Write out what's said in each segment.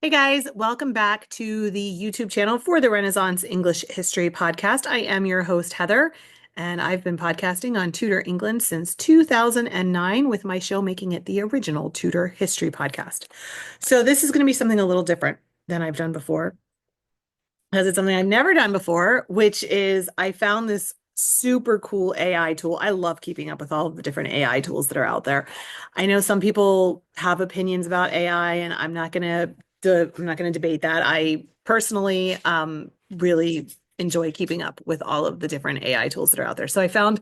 Hey guys, welcome back to the YouTube channel for the Renaissance English History Podcast. I am your host, Heather, and I've been podcasting on Tudor England since 2009 with my show making it the original Tudor History Podcast. So this is going to be something a little different than I've done before, because it's something I've never done before, which is I found this super cool AI tool. I love keeping up with all of the different AI tools that are out there. I know some people have opinions about AI, and I'm not going to debate that. I personally really enjoy keeping up with all of the different AI tools that are out there. So I found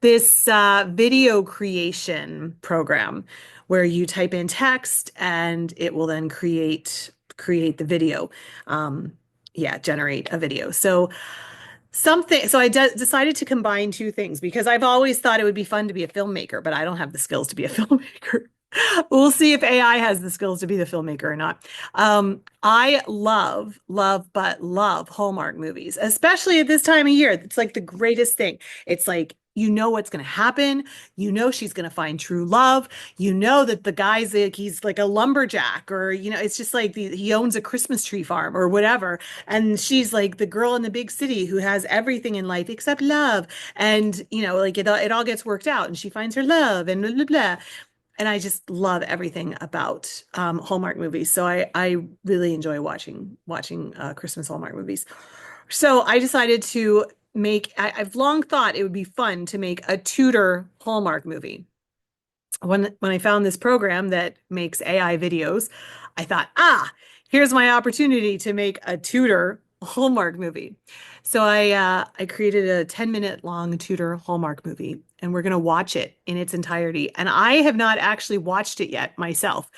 this video creation program where you type in text and it will then create the video. Generate a video. So I decided to combine two things because I've always thought it would be fun to be a filmmaker, but I don't have the skills to be a filmmaker. We'll see if AI has the skills to be the filmmaker or not. I but love Hallmark movies, especially at this time of year. It's like the greatest thing. It's like, you know what's going to happen. You know she's going to find true love. You know that the guy's like, he's like a lumberjack, or, it's just like he owns a Christmas tree farm or whatever. And she's like the girl in the big city who has everything in life except love. And, like it all gets worked out and she finds her love and blah, blah, blah. And I just love everything about Hallmark movies. So I really enjoy watching Christmas Hallmark movies. So I decided to I've long thought it would be fun to make a Tudor Hallmark movie. When I found this program that makes AI videos, I thought, here's my opportunity to make a Tudor Hallmark movie. So I created a 10-minute long Tudor Hallmark movie, and we're going to watch it in its entirety. And I have not actually watched it yet myself.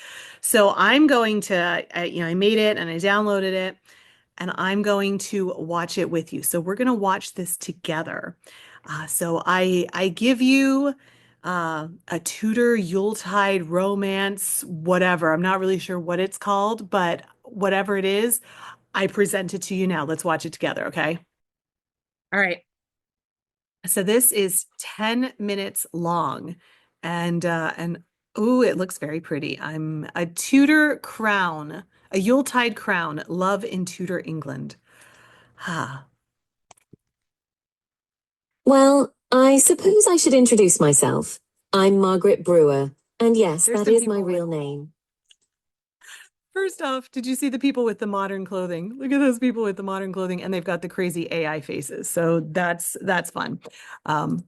So I'm going to, I made it and I downloaded it, and I'm going to watch it with you. So we're going to watch this together. So I give you a Tudor Yuletide romance, whatever. I'm not really sure what it's called, but whatever it is, I present it to you now. Let's watch it together, okay? All right. So this is 10 minutes long, and oh, it looks very pretty. I'm a Tudor crown, a Yuletide crown, love in Tudor England. Ah, Well, I suppose I should introduce myself. I'm Margaret Brewer, and yes, there's that some is my people with real name. First off, did you see the people with the modern clothing? Look at those people with the modern clothing, and they've got the crazy AI faces. So that's fun.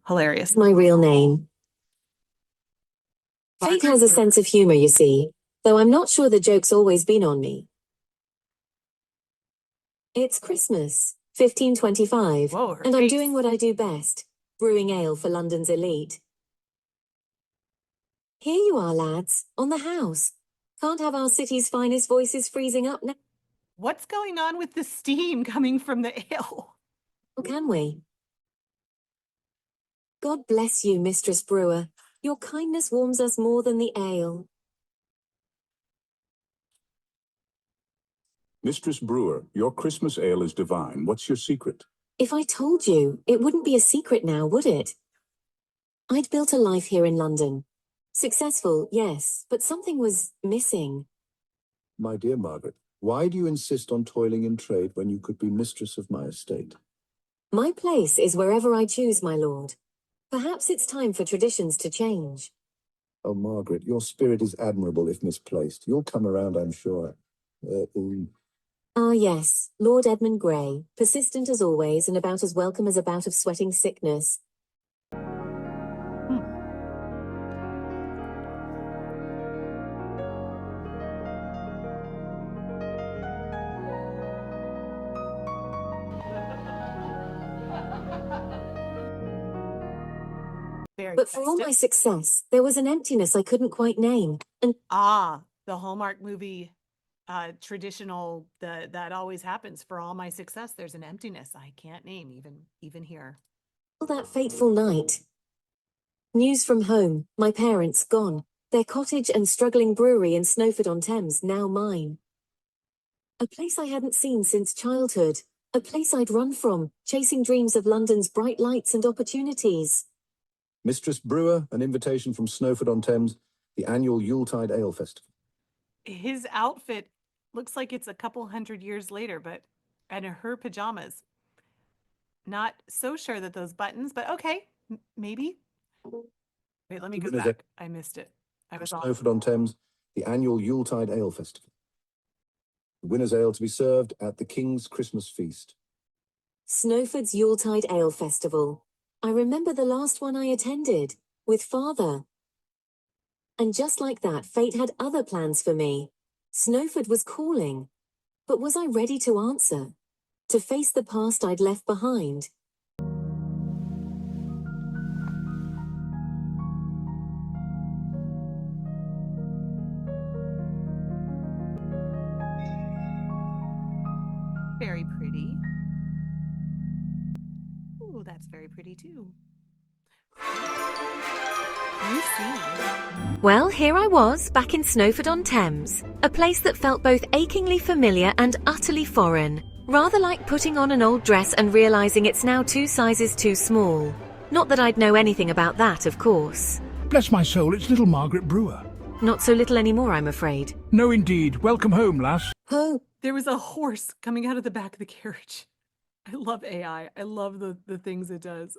Hilarious. My real name. Fate has a sense of humor, you see, though I'm not sure the joke's always been on me. It's Christmas, 1525, Whoa, her and I'm doing face. what I do best, brewing ale for London's elite. Here you are, lads, on the house. Can't have our city's finest voices freezing up now, What's going on with the steam coming from the ale? can we? God bless you, Mistress Brewer. Your kindness warms us more than the ale. Mistress Brewer, your Christmas ale is divine. What's your secret? If I told you, it wouldn't be a secret now, would it? I'd built a life here in London. Successful, yes, but something was missing. My dear Margaret, why do you insist on toiling in trade when you could be mistress of my estate? My place is wherever I choose, my lord. Perhaps it's time for traditions to change. Oh, Margaret, your spirit is admirable if misplaced. You'll come around, I'm sure. Ah, yes, Lord Edmund Grey, persistent as always and about as welcome as a bout of sweating sickness. Hmm. Very But for all my festive. success, there was an emptiness I couldn't quite name. And The Hallmark movie traditional that always happens. For all my success, there's an emptiness I can't name even here. that fateful night. News from home, my parents gone. Their cottage and struggling brewery in Snowford-on-Thames now mine. A place I hadn't seen since childhood. A place I'd run from, chasing dreams of London's bright lights and opportunities. Mistress Brewer, an invitation from Snowford-on-Thames, the annual Yuletide Ale Festival. His outfit looks like it's a couple hundred years later, but and her pajamas. Not so sure that those buttons, but okay, maybe. Wait, let me go back. I missed it. I was off. Snowford-on-Thames, the annual Yuletide Ale Festival. The winner's ale to be served at the King's Christmas feast. Snowford's Yuletide Ale Festival. I remember the last one I attended, with Father. And just like that, fate had other plans for me. Snowford was calling. But was I ready to answer? To face the past I'd left behind? Very pretty. Ooh, that's very pretty too. New scene. Well, here I was, back in Snowford-on-Thames, a place that felt both achingly familiar and utterly foreign, rather like putting on an old dress and realizing it's now 2 sizes too small. Not that I'd know anything about that, of course. Bless my soul, it's little Margaret Brewer. Not so little anymore, I'm afraid. No, indeed. Welcome home, lass. Oh, There was a horse coming out of the back of the carriage. I love AI. I love the things it does.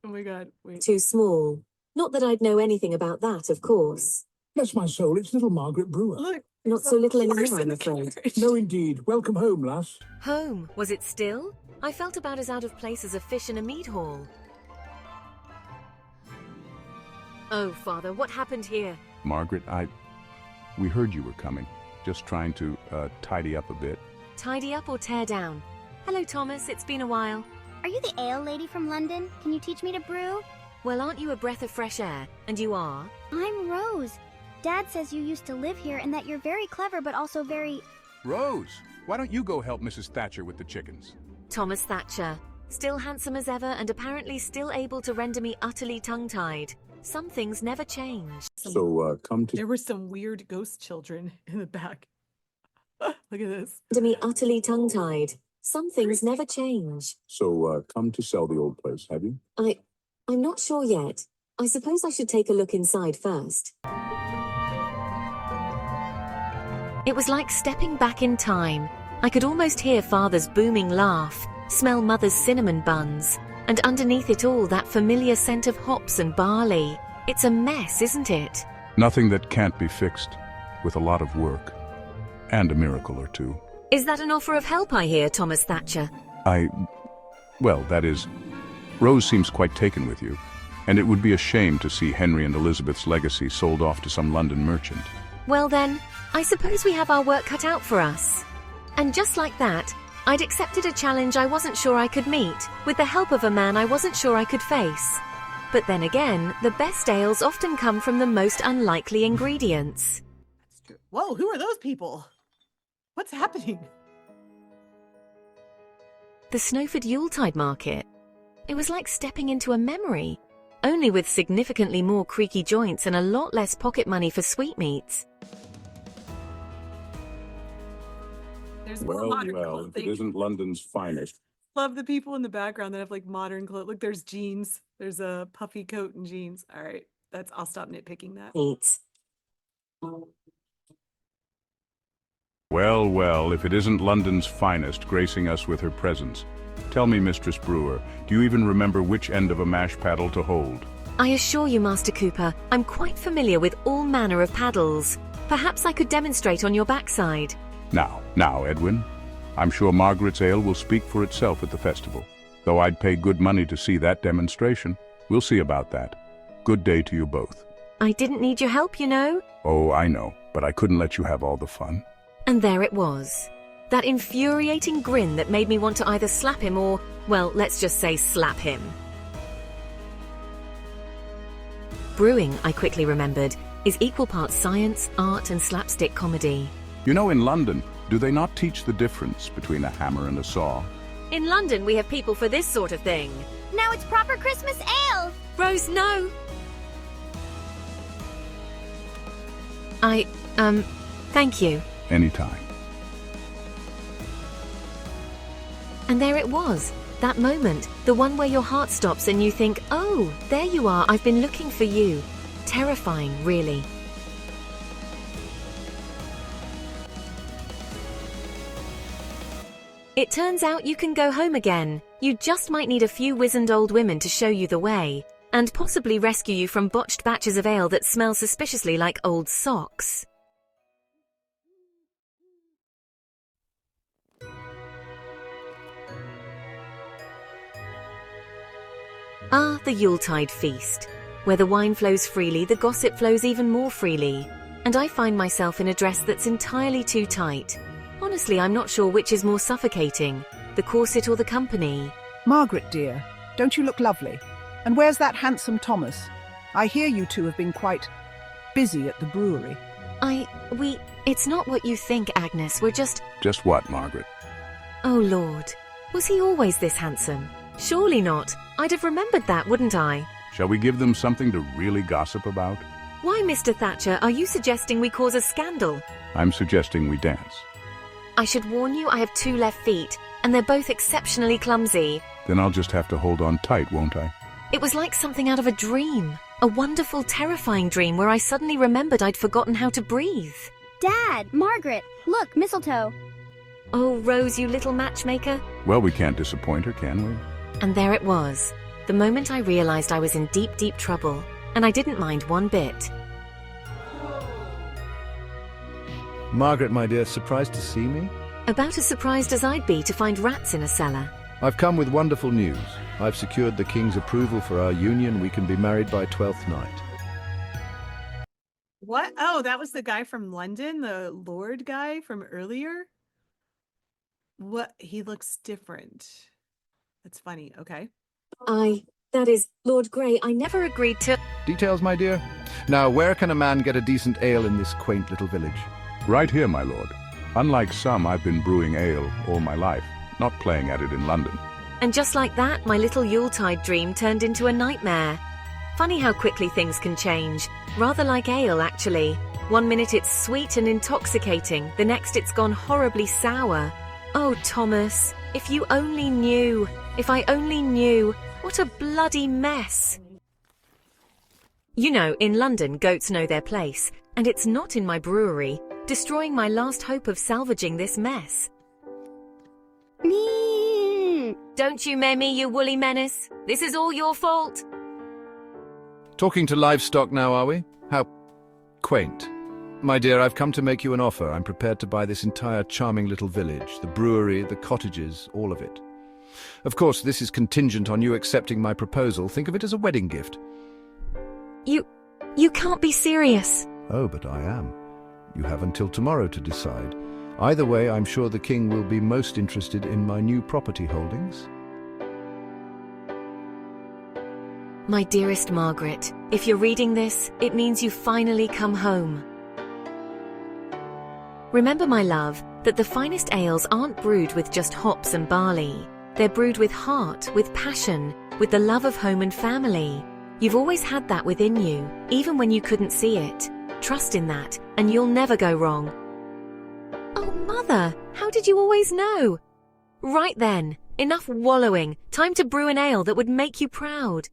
Oh my God, wait. too small. Not that I'd know anything about that, of course. Bless my soul, it's little Margaret Brewer. Look. Not there's so a little horse anymore, in I'm the afraid. carriage. No, indeed. Welcome home, lass. Home, was it still? I felt about as out of place as a fish in a meat hall. Oh, Father, what happened here? Margaret, we heard you were coming. Just trying to tidy up a bit. Tidy up or tear down? Hello, Thomas, it's been a while. Are you the ale lady from London? Can you teach me to brew? Well, aren't you a breath of fresh air? And you are? I'm Rose. Dad says you used to live here and that you're very clever but also very... Rose, why don't you go help Mrs. Thatcher with the chickens? Thomas Thatcher. Still handsome as ever and apparently still able to render me utterly tongue-tied. Some things never change. So, come to... There were some weird ghost children in the back. Look at this. Render me utterly tongue-tied. Some things never change. So, come to sell the old place, have you? I'm not sure yet. I suppose I should take a look inside first. It was like stepping back in time. I could almost hear Father's booming laugh, smell Mother's cinnamon buns, and underneath it all that familiar scent of hops and barley. It's a mess, isn't it? Nothing that can't be fixed, with a lot of work. And a miracle or two. Is that an offer of help, I hear, Thomas Thatcher? Well, that is... Rose seems quite taken with you, and it would be a shame to see Henry and Elizabeth's legacy sold off to some London merchant. Well then, I suppose we have our work cut out for us. And just like that, I'd accepted a challenge I wasn't sure I could meet, with the help of a man I wasn't sure I could face. But then again, the best ales often come from the most unlikely ingredients. That's true. Whoa, who are those people? What's happening? The Snowford Yuletide market. It was like stepping into a memory, only with significantly more creaky joints and a lot less pocket money for sweetmeats. There's more Well, modern well, if it clothing. isn't London's finest. Love the people in the background that have like modern clothes. Look, there's jeans. There's a puffy coat and jeans. All right, I'll stop nitpicking that. Eats. Well, well, if it isn't London's finest gracing us with her presence. Tell me, Mistress Brewer, do you even remember which end of a mash paddle to hold? I assure you, Master Cooper, I'm quite familiar with all manner of paddles. Perhaps I could demonstrate on your backside. Now, Edwin. I'm sure Margaret's ale will speak for itself at the festival. Though I'd pay good money to see that demonstration. We'll see about that. Good day to you both. I didn't need your help, you know. Oh, I know, but I couldn't let you have all the fun. And there it was. That infuriating grin that made me want to either slap him or, well, let's just say slap him. Brewing, I quickly remembered, is equal parts science, art and slapstick comedy. You know, in London, do they not teach the difference between a hammer and a saw? In London, we have people for this sort of thing. Now it's proper Christmas ale! Rose, no! Thank you. Anytime. And there it was, that moment, the one where your heart stops and you think, oh, there you are, I've been looking for you. Terrifying, really. It turns out you can go home again. You just might need a few wizened old women to show you the way, and possibly rescue you from botched batches of ale that smell suspiciously like old socks. Ah, the Yuletide feast. Where the wine flows freely, the gossip flows even more freely. And I find myself in a dress that's entirely too tight. Honestly, I'm not sure which is more suffocating, the corset or the company. Margaret, dear, don't you look lovely? And where's that handsome Thomas? I hear you two have been quite busy at the brewery. It's not what you think, Agnes. We're just... Just what, Margaret? Oh, Lord. Was he always this handsome? Surely not. I'd have remembered that, wouldn't I? Shall we give them something to really gossip about? Why, Mr. Thatcher, are you suggesting we cause a scandal? I'm suggesting we dance. I should warn you, I have 2 left feet, and they're both exceptionally clumsy. Then I'll just have to hold on tight, won't I? It was like something out of a dream. A wonderful, terrifying dream where I suddenly remembered I'd forgotten how to breathe. Dad, Margaret, look, mistletoe. Oh, Rose, you little matchmaker. Well, we can't disappoint her, can we? And there it was. The moment I realized I was in deep, deep trouble. And I didn't mind one bit. Margaret, my dear, surprised to see me? About as surprised as I'd be to find rats in a cellar. I've come with wonderful news. I've secured the King's approval for our union. We can be married by 12th night. What? Oh, that was the guy from London, the Lord guy from earlier? What? He looks different. That's funny. Okay. That is, Lord Grey, I never agreed to... Details, my dear? Now, where can a man get a decent ale in this quaint little village? Right here, my lord. Unlike some, I've been brewing ale all my life, not playing at it in London. And just like that, my little Yuletide dream turned into a nightmare. Funny how quickly things can change. Rather like ale, actually. One minute it's sweet and intoxicating, the next it's gone horribly sour. Oh, Thomas, if you only knew. If I only knew. What a bloody mess. You know, in London, goats know their place, and it's not in my brewery, destroying my last hope of salvaging this mess. Don't you mare me, you woolly menace. This is all your fault. Talking to livestock now, are we? How quaint. My dear, I've come to make you an offer. I'm prepared to buy this entire charming little village, the brewery, the cottages, all of it. Of course, this is contingent on you accepting my proposal. Think of it as a wedding gift. You can't be serious. Oh, but I am. You have until tomorrow to decide. Either way, I'm sure the King will be most interested in my new property holdings. My dearest Margaret, if you're reading this, it means you've finally come home. Remember, my love, that the finest ales aren't brewed with just hops and barley. They're brewed with heart, with passion, with the love of home and family. You've always had that within you, even when you couldn't see it. Trust in that, and you'll never go wrong. Oh, Mother, how did you always know? Right then, enough wallowing. Time to brew an ale that would make you proud.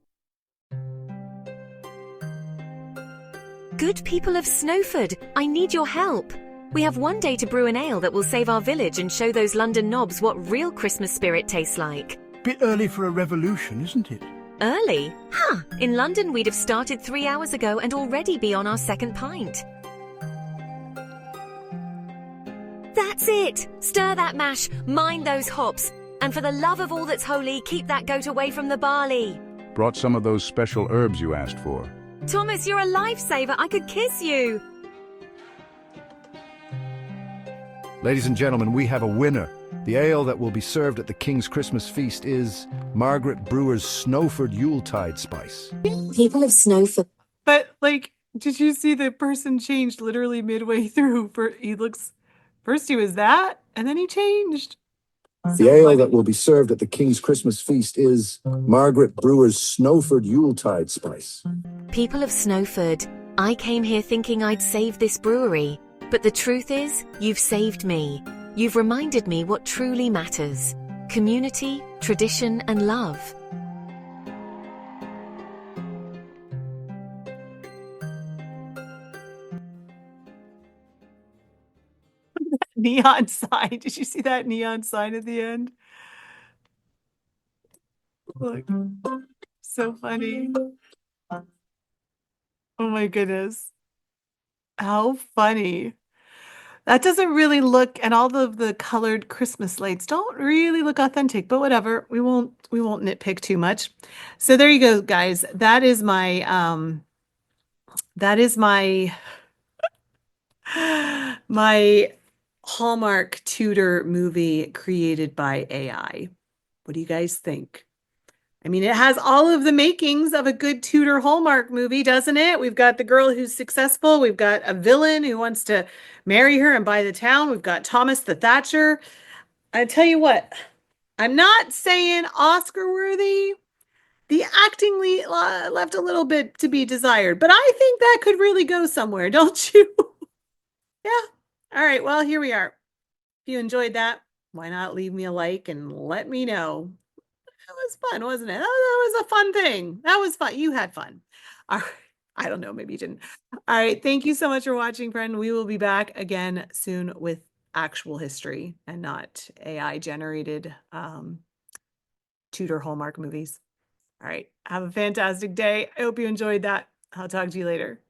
Good people of Snowford, I need your help. We have one day to brew an ale that will save our village and show those London knobs what real Christmas spirit tastes like. Bit early for a revolution, isn't it? Early? Huh! In London we'd have started 3 hours ago and already be on our second pint. That's it! Stir that mash, mind those hops, and for the love of all that's holy, keep that goat away from the barley. Brought some of those special herbs you asked for. Thomas, you're a lifesaver. I could kiss you. Ladies and gentlemen, we have a winner. The ale that will be served at the King's Christmas feast is Margaret Brewer's Snowford Yuletide Spice. People of Snowford. But like, did you see the person changed literally midway through? First he was that, and then he changed. The ale that will be served at the King's Christmas feast is Margaret Brewer's Snowford Yuletide Spice. People of Snowford, I came here thinking I'd save this brewery. But the truth is, you've saved me. You've reminded me what truly matters. Community, tradition, and love. neon sign. Did you see that neon sign at the end? Look, so funny. Oh my goodness. How funny. That doesn't really look, and all of the colored Christmas lights don't really look authentic, but whatever. We won't nitpick too much. So there you go, guys. That is my my Hallmark Tudor movie created by AI. What do you guys think? I mean, it has all of the makings of a good Tudor Hallmark movie, doesn't it? We've got the girl who's successful. We've got a villain who wants to marry her and buy the town. We've got Thomas the Thatcher. I tell you what, I'm not saying Oscar worthy. The acting left a little bit to be desired, but I think that could really go somewhere, don't you? Yeah. All right. Well, here we are. If you enjoyed that, why not leave me a like and let me know? That was fun, wasn't it? That was a fun thing. That was fun. You had fun. All right. I don't know. Maybe you didn't. All right. Thank you so much for watching, friend. We will be back again soon with actual history and not AI generated Tudor Hallmark movies. All right. Have a fantastic day. I hope you enjoyed that. I'll talk to you later.